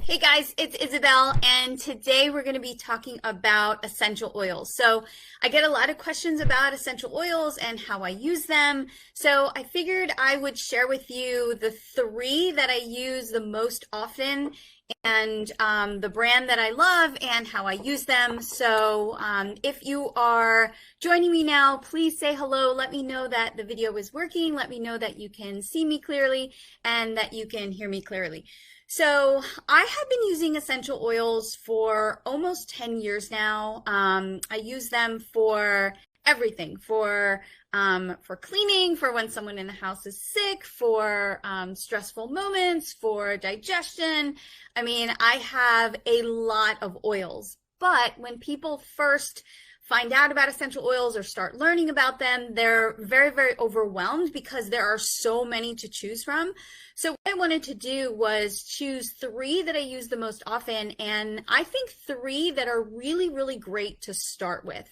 Hey guys, it's Isabel, and today we're going to be talking about essential oils. So I get a lot of questions about essential oils and how I use them. So I figured I would share with you the three that I use the most often and the brand that I love and how I use them. So if you are joining me now, please say hello. Let me know that the video is working. Let me know that you can see me clearly and that you can hear me clearly. So I have been using essential oils for almost 10 years now. I use them for everything, for cleaning, for when someone in the house is sick, for stressful moments, for digestion. I mean, I have a lot of oils, but when people first find out about essential oils or start learning about them, they're very, very overwhelmed because there are so many to choose from. So what I wanted to do was choose three that I use the most often, and I think three that are really, really great to start with.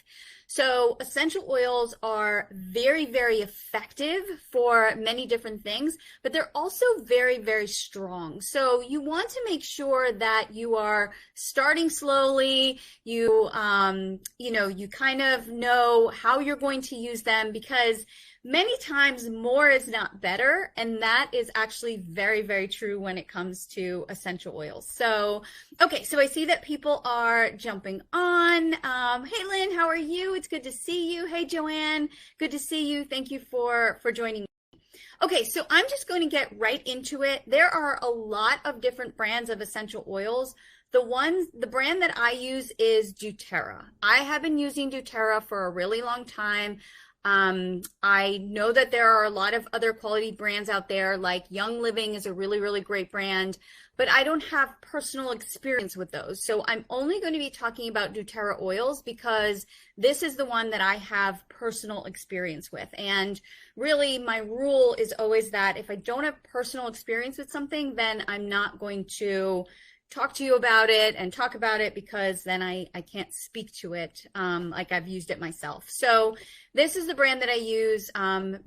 So essential oils are very, very effective for many different things, but they're also very, very strong. So you want to make sure that you are starting slowly. You kind of know how you're going to use them, because many times more is not better, and that is actually very, very true when it comes to essential oils. So, okay, so I see that people are jumping on. Hey, Lynn, how are you? It's good to see you. Hey, Joanne, good to see you. Thank you for joining me. Okay, so I'm just going to get right into it. There are a lot of different brands of essential oils. The brand that I use is doTERRA. I have been using doTERRA for a really long time. I know that there are a lot of other quality brands out there, like Young Living is a really, really great brand, but I don't have personal experience with those. So I'm only going to be talking about doTERRA oils because this is the one that I have personal experience with. And really, my rule is always that if I don't have personal experience with something, then I'm not going to talk to you about it and talk about it, because then I can't speak to it like I've used it myself. So this is the brand that I use,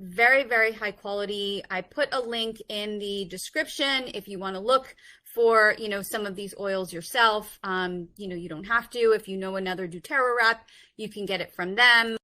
very, very high quality. I put a link in the description if you want to look for, some of these oils yourself. You don't have to. If you know another doTERRA rep, you can get it from them.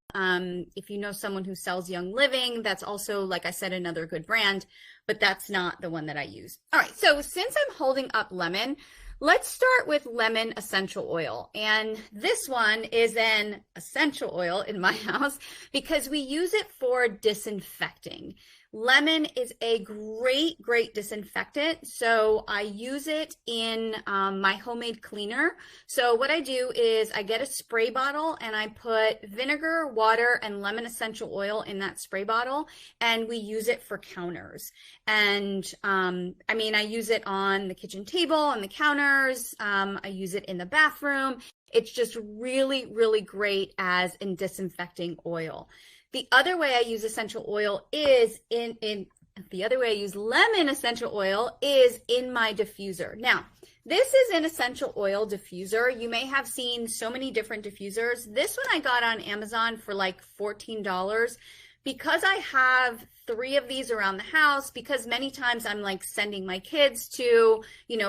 If you know someone who sells Young Living, that's also, like I said, another good brand, but that's not the one that I use. All right, so since I'm holding up lemon, let's start with lemon essential oil. And this one is an essential oil in my house because we use it for disinfecting. Lemon is a great, great disinfectant. So I use it in my homemade cleaner. So what I do is I get a spray bottle and I put vinegar, water, and lemon essential oil in that spray bottle, and we use it for counters. And I use it on the kitchen table, on the counters. I use it in the bathroom. It's just really, really great as a disinfecting oil. The other way I use essential oil is the other way I use lemon essential oil is in my diffuser. Now, this is an essential oil diffuser. You may have seen so many different diffusers. This one I got on Amazon for like $14. Because I have three of these around the house, because many times I'm like sending my kids to,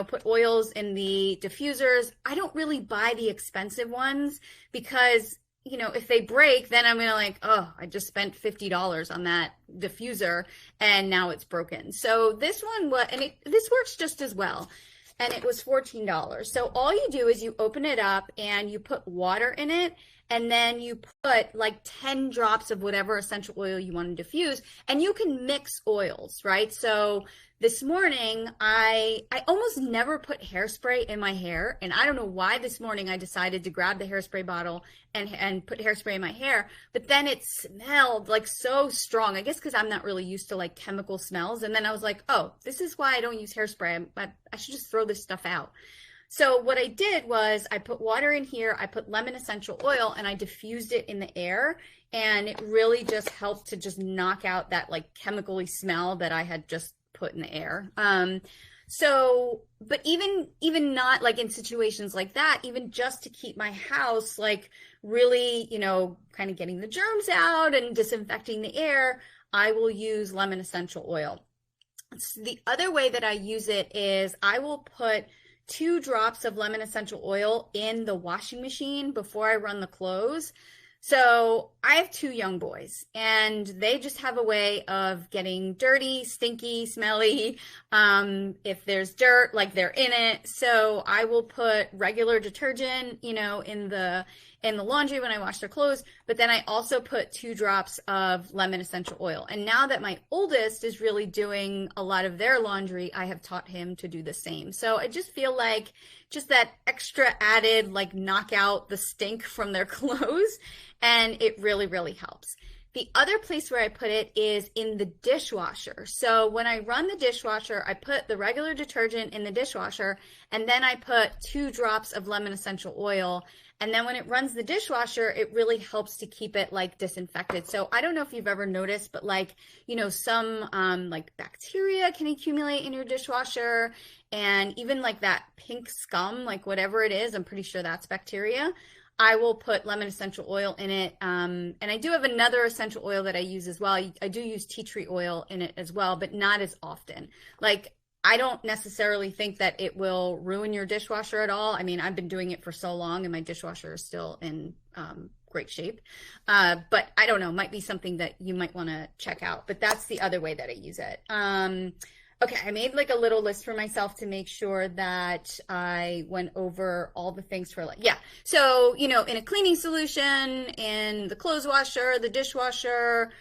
put oils in the diffusers, I don't really buy the expensive ones because if they break, then I'm gonna I just spent $50 on that diffuser and now it's broken. So this one this works just as well. And it was $14. So all you do is you open it up and you put water in it, and then you put like 10 drops of whatever essential oil you want to diffuse, and you can mix oils, right? So this morning, I almost never put hairspray in my hair, and I don't know why this morning I decided to grab the hairspray bottle and put hairspray in my hair, but then it smelled like so strong. I guess because I'm not really used to like chemical smells, and then I was like, oh, this is why I don't use hairspray. I should just throw this stuff out. So what I did was I put water in here, I put lemon essential oil, and I diffused it in the air, and it really just helped to just knock out that like chemically smell that I had just put in the air. But even not like in situations like that, even just to keep my house like really, kind of getting the germs out and disinfecting the air, I will use lemon essential oil. The other way that I use it is I will put 2 drops of lemon essential oil in the washing machine before I run the clothes. So I have 2 young boys, and they just have a way of getting dirty, stinky, smelly. If there's dirt, like they're in it. So I will put regular detergent, in the laundry when I wash their clothes, but then I also put 2 drops of lemon essential oil. And now that my oldest is really doing a lot of their laundry, I have taught him to do the same. So I just feel like just that extra added, like, knock out the stink from their clothes, and it really, really helps. The other place where I put it is in the dishwasher. So when I run the dishwasher, I put the regular detergent in the dishwasher, and then I put 2 drops of lemon essential oil. And then when it runs the dishwasher, it really helps to keep it like disinfected. So I don't know if you've ever noticed, but some like bacteria can accumulate in your dishwasher, and even like that pink scum, like whatever it is, I'm pretty sure that's bacteria. I will put lemon essential oil in it. And I do have another essential oil that I use as well. I do use tea tree oil in it as well, but not as often. Like, I don't necessarily think that it will ruin your dishwasher at all. I mean, I've been doing it for so long and my dishwasher is still in great shape. But I don't know, might be something that you might want to check out. But that's the other way that I use it. Okay, I made like a little list for myself to make sure that I went over all the things for So, in a cleaning solution, in the clothes washer, the dishwasher,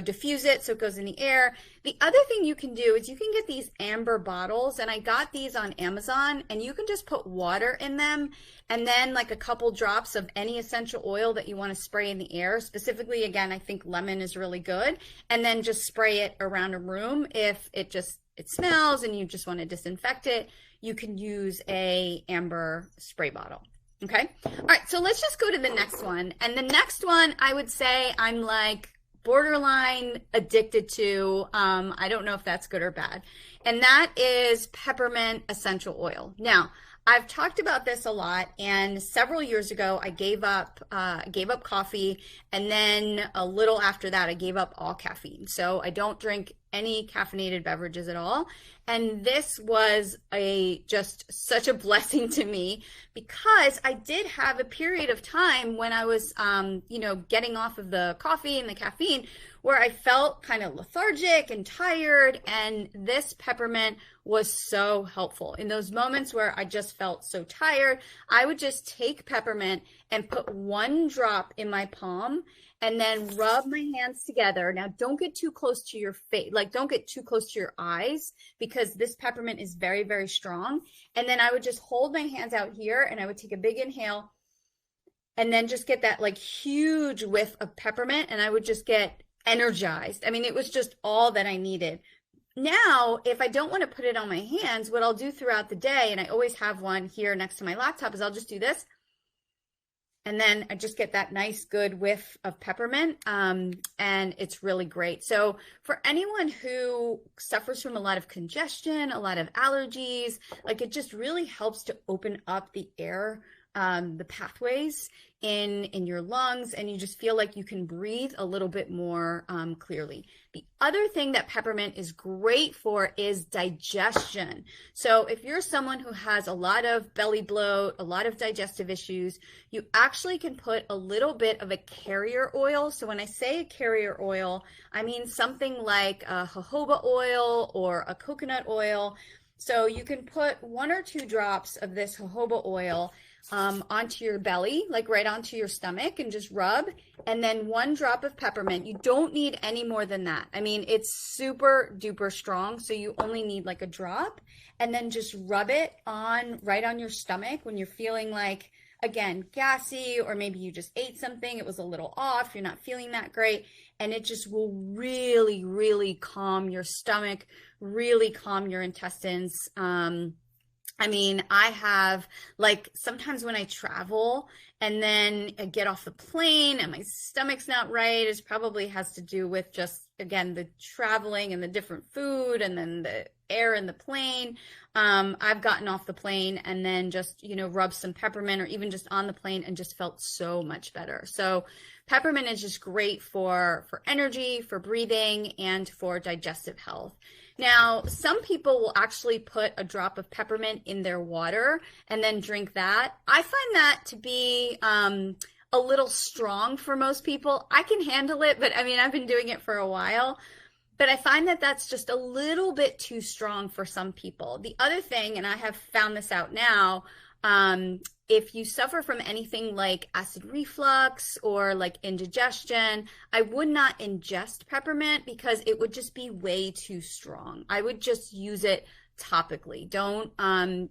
diffuse it so it goes in the air. The other thing you can do is you can get these amber bottles, and I got these on Amazon, and you can just put water in them and then like a couple drops of any essential oil that you want to spray in the air. Specifically, again, I think lemon is really good, and then just spray it around a room. If it smells and you just want to disinfect it, you can use a amber spray bottle. Okay. All right. So let's just go to the next one. And the next one, I would say I'm like borderline addicted to. I don't know if that's good or bad. And that is peppermint essential oil. Now, I've talked about this a lot, and several years ago, I gave up coffee, and then a little after that, I gave up all caffeine. So I don't drink any caffeinated beverages at all. And this was just such a blessing to me, because I did have a period of time when I was, getting off of the coffee and the caffeine, where I felt kind of lethargic and tired, and this peppermint was so helpful. In those moments where I just felt so tired, I would just take peppermint and put 1 drop in my palm and then rub my hands together. Now, don't get too close to your face, like don't get too close to your eyes, because this peppermint is very, very strong. And then I would just hold my hands out here, and I would take a big inhale, and then just get that like huge whiff of peppermint, and I would just get energized. I mean, it was just all that I needed. Now, if I don't want to put it on my hands, what I'll do throughout the day, and I always have one here next to my laptop, is I'll just do this. And then I just get that nice, good whiff of peppermint, and it's really great. So for anyone who suffers from a lot of congestion, a lot of allergies, like, it just really helps to open up the air, the pathways in your lungs, and you just feel like you can breathe a little bit more clearly. The other thing that peppermint is great for is digestion. So if you're someone who has a lot of belly bloat, a lot of digestive issues, you actually can put a little bit of a carrier oil. So when I say a carrier oil, I mean something like a jojoba oil or a coconut oil. So you can put 1 or 2 drops of this jojoba oil onto your belly, like right onto your stomach, and just rub, and then 1 drop of peppermint. You don't need any more than that. I mean, it's super duper strong, so you only need like a drop, and then just rub it right on your stomach when you're feeling like, again, gassy, or maybe you just ate something, it was a little off, you're not feeling that great, and it just will really, really calm your stomach, really calm your intestines. I mean, I have, like, sometimes when I travel and then I get off the plane and my stomach's not right, it probably has to do with just, again, the traveling and the different food and then the air in the plane. I've gotten off the plane and then just, rubbed some peppermint, or even just on the plane, and just felt so much better. So peppermint is just great for energy, for breathing, and for digestive health. Now, some people will actually put a drop of peppermint in their water and then drink that. I find that to be a little strong for most people. I can handle it, but I mean, I've been doing it for a while. But I find that that's just a little bit too strong for some people. The other thing, and I have found this out now, if you suffer from anything like acid reflux or like indigestion, I would not ingest peppermint because it would just be way too strong. I would just use it topically.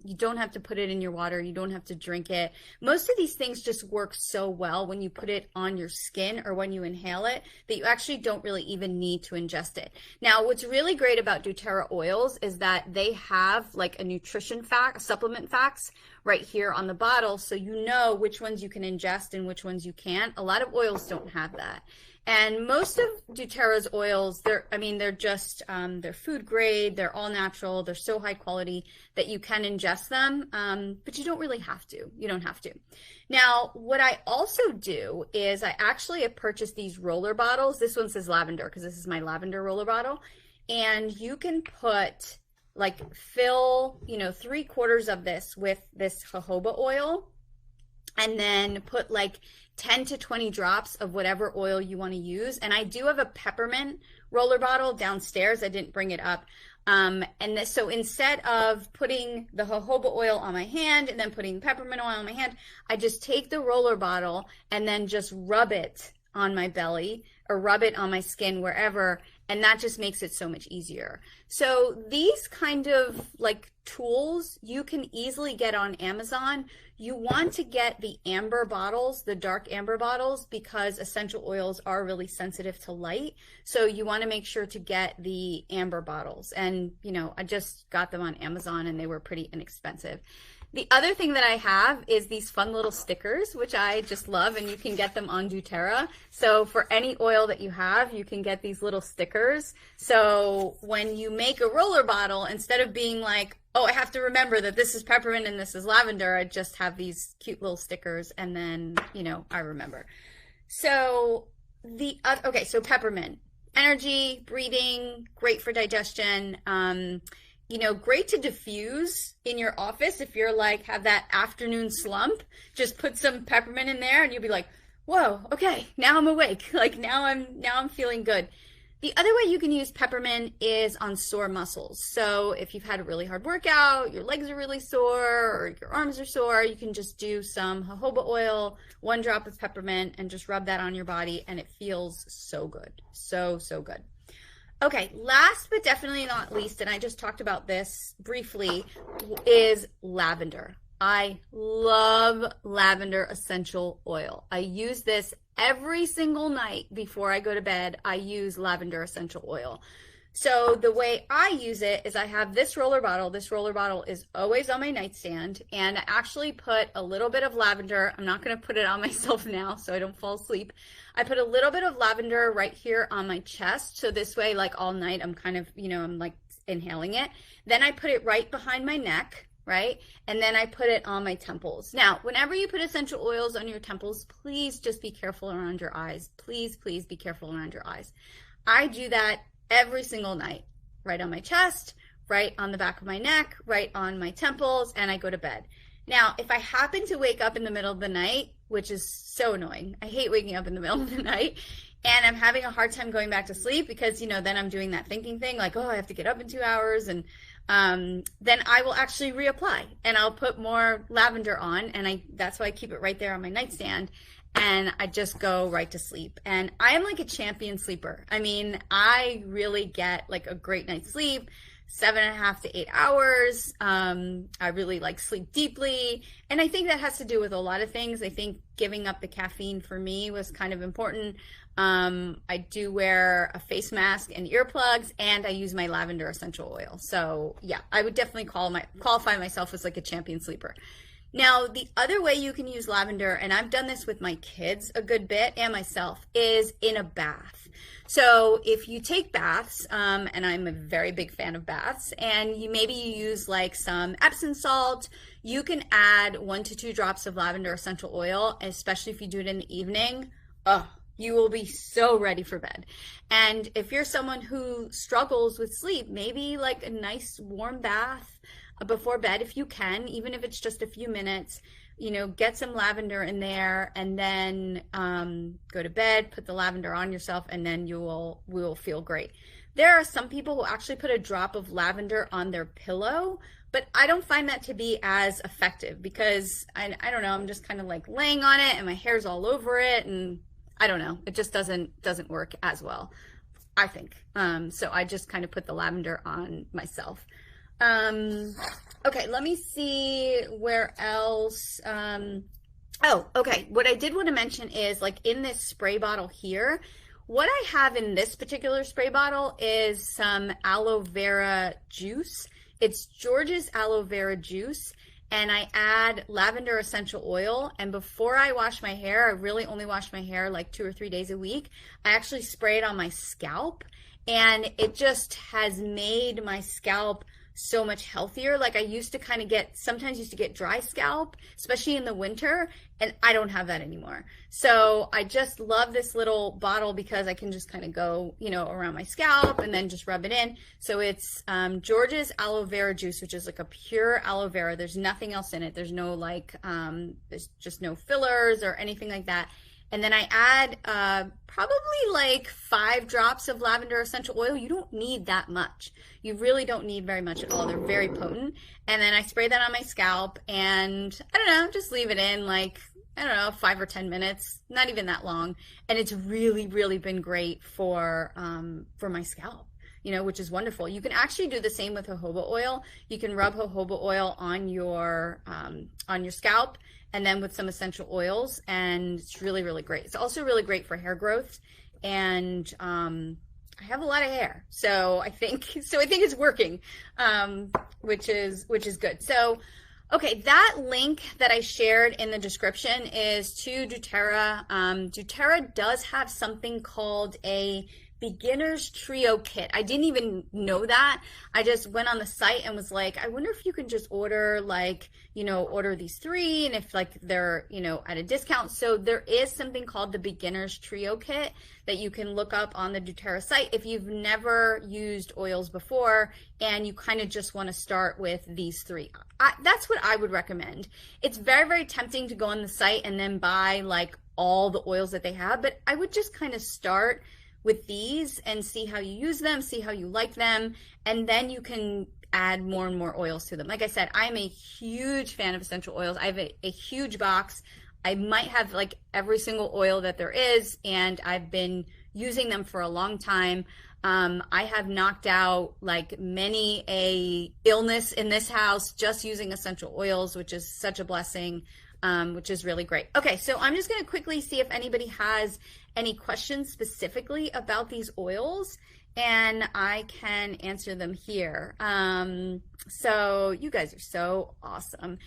You don't have to put it in your water. You don't have to drink it. Most of these things just work so well when you put it on your skin or when you inhale it that you actually don't really even need to ingest it. Now, what's really great about doTERRA oils is that they have like a nutrition fact, a supplement facts right here on the bottle, so you know which ones you can ingest and which ones you can't. A lot of oils don't have that. And most of doTERRA's oils, they're just, they're food grade, they're all natural, they're so high quality that you can ingest them, but you don't really have to. You don't have to. Now, what I also do is I actually have purchased these roller bottles. This one says lavender because this is my lavender roller bottle. And you can fill, 3/4 of this with this jojoba oil, and then put 10 to 20 drops of whatever oil you want to use. And I do have a peppermint roller bottle downstairs. I didn't bring it up. So instead of putting the jojoba oil on my hand and then putting peppermint oil on my hand, I just take the roller bottle and then just rub it on my belly or rub it on my skin, wherever, and that just makes it so much easier. So these kind of tools you can easily get on Amazon. You want to get the amber bottles, the dark amber bottles, because essential oils are really sensitive to light. So you want to make sure to get the amber bottles. And, I just got them on Amazon and they were pretty inexpensive. The other thing that I have is these fun little stickers, which I just love, and you can get them on doTERRA. So for any oil that you have, you can get these little stickers. So when you make a roller bottle, instead of being oh, I have to remember that this is peppermint and this is lavender, I just have these cute little stickers, and then, I remember. So so peppermint, energy, breathing, great for digestion, great to diffuse in your office if you're have that afternoon slump. Just put some peppermint in there and you'll be like, whoa, okay, now I'm awake. Now I'm feeling good. The other way you can use peppermint is on sore muscles. So if you've had a really hard workout, your legs are really sore, or your arms are sore, you can just do some jojoba oil, 1 drop of peppermint, and just rub that on your body, and it feels so good. So good. Okay, last but definitely not least, and I just talked about this briefly, is lavender. I love lavender essential oil. I use this every single night before I go to bed. I use lavender essential oil. So the way I use it is I have this roller bottle. This roller bottle is always on my nightstand, and I actually put a little bit of lavender. I'm not going to put it on myself now so I don't fall asleep. I put a little bit of lavender right here on my chest. So this way, all night, I'm kind of, I'm inhaling it. Then I put it right behind my neck, right? And then I put it on my temples. Now, whenever you put essential oils on your temples, please just be careful around your eyes. Please be careful around your eyes. I do that every single night, right on my chest, right on the back of my neck, right on my temples, and I go to bed. Now, if I happen to wake up in the middle of the night, which is so annoying, I hate waking up in the middle of the night, and I'm having a hard time going back to sleep because, then I'm doing that thinking thing, oh, I have to get up in 2 hours, and then I will actually reapply, and I'll put more lavender on, and that's why I keep it right there on my nightstand, and I just go right to sleep. And I am a champion sleeper. I mean, I really get a great night's sleep, 7.5 to 8 hours. I really sleep deeply. And I think that has to do with a lot of things. I think giving up the caffeine for me was kind of important. I do wear a face mask and earplugs, and I use my lavender essential oil. So yeah, I would definitely qualify myself as a champion sleeper. Now, the other way you can use lavender, and I've done this with my kids a good bit and myself, is in a bath. So if you take baths, and I'm a very big fan of baths, and you use some Epsom salt, you can add 1 to 2 drops of lavender essential oil, especially if you do it in the evening. Oh, you will be so ready for bed. And if you're someone who struggles with sleep, maybe like a nice warm bath before bed if you can, even if it's just a few minutes, you know, get some lavender in there, and then go to bed, put the lavender on yourself, and then you will feel great. There are some people who actually put a drop of lavender on their pillow, but I don't find that to be as effective because I don't know, I'm just kind of like laying on it and my hair's all over it, and I don't know, it just doesn't work as well, I think. So I just kind of put the lavender on myself. Okay, let me see where else. Oh, okay. What I did want to mention is, like, in this spray bottle here, what I have in this particular spray bottle is some aloe vera juice. It's George's aloe vera juice, and I add lavender essential oil. And before I wash my hair, I really only wash my hair like 2 or 3 days a week. I actually spray it on my scalp, and it just has made my scalp so much healthier. Like, I used to kind of sometimes used to get dry scalp, especially in the winter, and I don't have that anymore. So I just love this little bottle because I can just kind of go, you know, around my scalp and then just rub it in. So it's George's aloe vera juice, which is like a pure aloe vera. There's nothing else in it. There's no like, there's just no fillers or anything like that. And then I add probably like 5 drops of lavender essential oil. You don't need that much. You really don't need very much at all. They're very potent. And then I spray that on my scalp, and I don't know, just leave it in like, I don't know, 5 or 10 minutes, not even that long. And it's really, really been great for my scalp, you know, which is wonderful. You can actually do the same with jojoba oil. You can rub jojoba oil on your scalp, and then with some essential oils, and it's really, really great. It's also really great for hair growth, and I have a lot of hair, so I think it's working, which is good. So, okay, that link that I shared in the description is to doTERRA. doTERRA does have something called a beginner's trio kit. I didn't even know that. I just went on the site and was like, I wonder if you can just order, like, you know, order these 3, and if like they're, you know, at a discount. So there is something called the beginner's trio kit that you can look up on the doTERRA site if you've never used oils before and you kind of just want to start with these 3. That's what I would recommend. It's very, very tempting to go on the site and then buy like all the oils that they have, but I would just kind of start with these and see how you use them, see how you like them, and then you can add more and more oils to them. Like I said, I'm a huge fan of essential oils. I have a huge box. I might have like every single oil that there is, and I've been using them for a long time. I have knocked out like many a illness in this house just using essential oils, which is such a blessing, which is really great. Okay, so I'm just going to quickly see if anybody has any questions specifically about these oils, and I can answer them here. So you guys are so awesome.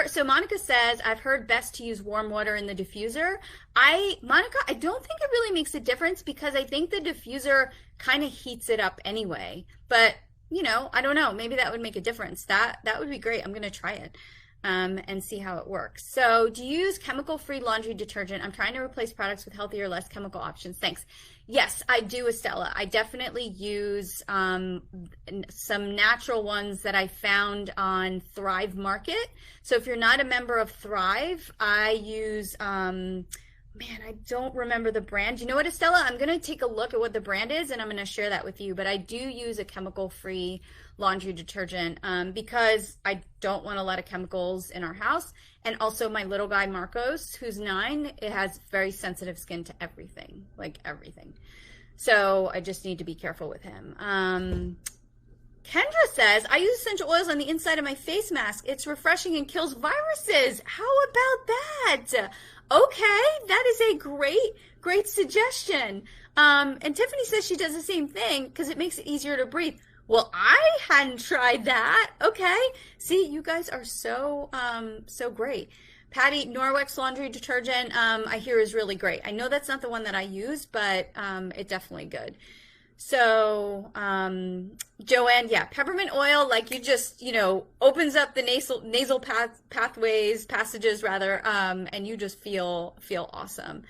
So Monica says, I've heard best to use warm water in the diffuser. Monica, I don't think it really makes a difference because I think the diffuser kind of heats it up anyway, but you know, I don't know, maybe that would make a difference. That would be great. I'm going to try it. And see how it works. So, do you use chemical-free laundry detergent? I'm trying to replace products with healthier, less chemical options. Thanks. Yes, I do, Estella. I definitely use some natural ones that I found on Thrive Market. So, if you're not a member of Thrive, I use, man, I don't remember the brand. You know what, Estella? I'm going to take a look at what the brand is, and I'm going to share that with you. But I do use a chemical-free laundry detergent because I don't want a lot of chemicals in our house. And also my little guy, Marcos, who's 9, it has very sensitive skin to everything, like everything. So I just need to be careful with him. Kendra says, I use essential oils on the inside of my face mask. It's refreshing and kills viruses. How about that? Okay, that is a great suggestion. And Tiffany says she does the same thing because it makes it easier to breathe. Well, I hadn't tried that. Okay. See, you guys are so great. Patty, Norwex laundry detergent, I hear is really great. I know that's not the one that I use, but it's definitely good. So, Joanne, yeah, peppermint oil, like you just, you know, opens up the nasal passages rather, and you just feel awesome.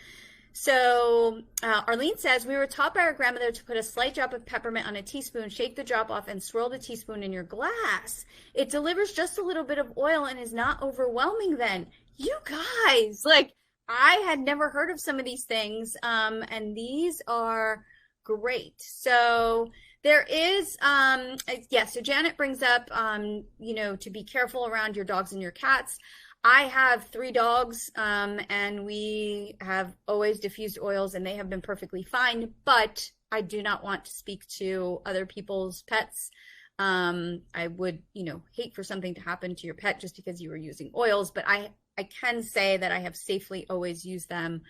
So Arlene says, we were taught by our grandmother to put a slight drop of peppermint on a teaspoon, shake the drop off, and swirl the teaspoon in your glass. It delivers just a little bit of oil and is not overwhelming then. You guys, like, I had never heard of some of these things, and these are great. So there is, so Janet brings up, to be careful around your dogs and your cats. I have 3 dogs, and we have always diffused oils, and they have been perfectly fine, but I do not want to speak to other people's pets. I would, hate for something to happen to your pet just because you were using oils, but I can say that I have safely always used them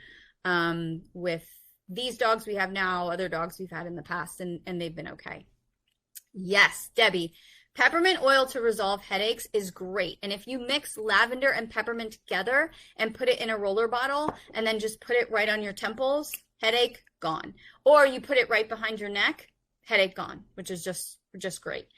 with these dogs we have now, other dogs we've had in the past, and they've been okay. Yes, Debbie. Peppermint oil to resolve headaches is great. And if you mix lavender and peppermint together and put it in a roller bottle and then just put it right on your temples, headache gone. Or you put it right behind your neck, headache gone, which is just great.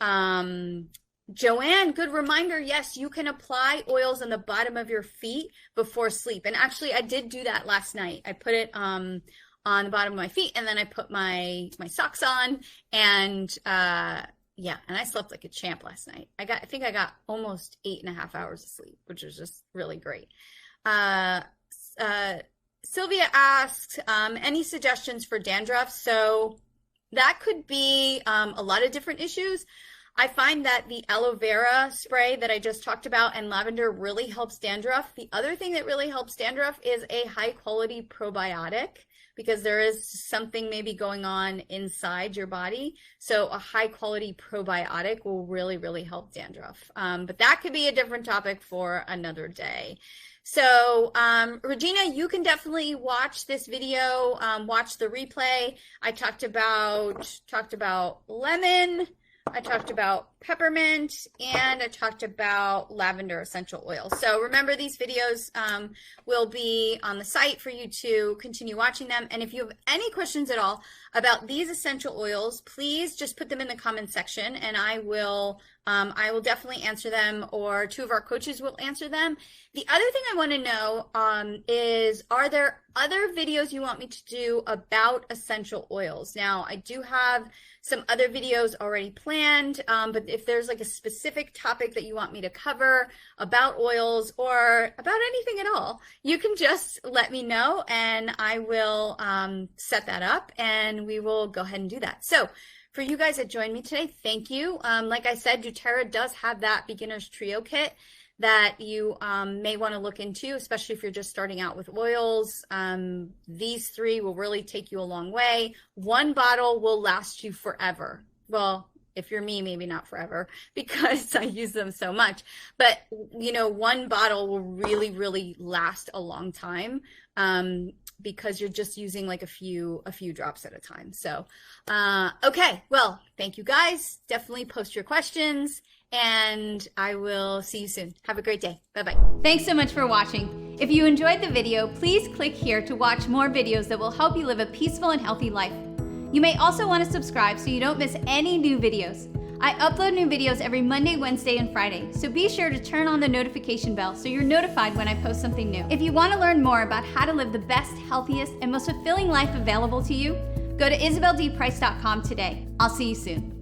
Joanne, good reminder. Yes, you can apply oils on the bottom of your feet before sleep. And actually, I did do that last night. I put it on the bottom of my feet, and then I put my socks on, and and I slept like a champ last night. I think I got almost 8.5 hours of sleep, which was just really great. Sylvia asks, any suggestions for dandruff? So that could be a lot of different issues. I find that the aloe vera spray that I just talked about and lavender really helps dandruff. The other thing that really helps dandruff is a high quality probiotic, because there is something maybe going on inside your body. So a high quality probiotic will really, really help dandruff. But that could be a different topic for another day. So Regina, you can definitely watch this video, watch the replay. I talked about lemon, I talked about peppermint, and I talked about lavender essential oil. So remember, these videos will be on the site for you to continue watching them. And if you have any questions at all about these essential oils, please just put them in the comment section, and I will definitely answer them, or 2 of our coaches will answer them. The other thing I want to know is, are there other videos you want me to do about essential oils? Now, I do have some other videos already planned, but if there's like a specific topic that you want me to cover about oils or about anything at all, you can just let me know, and I will set that up, and we will go ahead and do that. So for you guys that joined me today, thank you. Like I said, doTERRA does have that beginner's trio kit that you may want to look into, especially if you're just starting out with oils. These 3 will really take you a long way. 1 bottle will last you forever. Well, if you're me, maybe not forever, because I use them so much. But, 1 bottle will really, really last a long time, because you're just using like a few drops at a time. So, okay, well, thank you guys. Definitely post your questions, and I will see you soon. Have a great day. Bye-bye. Thanks so much for watching. If you enjoyed the video, please click here to watch more videos that will help you live a peaceful and healthy life. You may also want to subscribe so you don't miss any new videos. I upload new videos every Monday, Wednesday, and Friday, so be sure to turn on the notification bell so you're notified when I post something new. If you want to learn more about how to live the best, healthiest, and most fulfilling life available to you, go to IsabelDPrice.com today. I'll see you soon.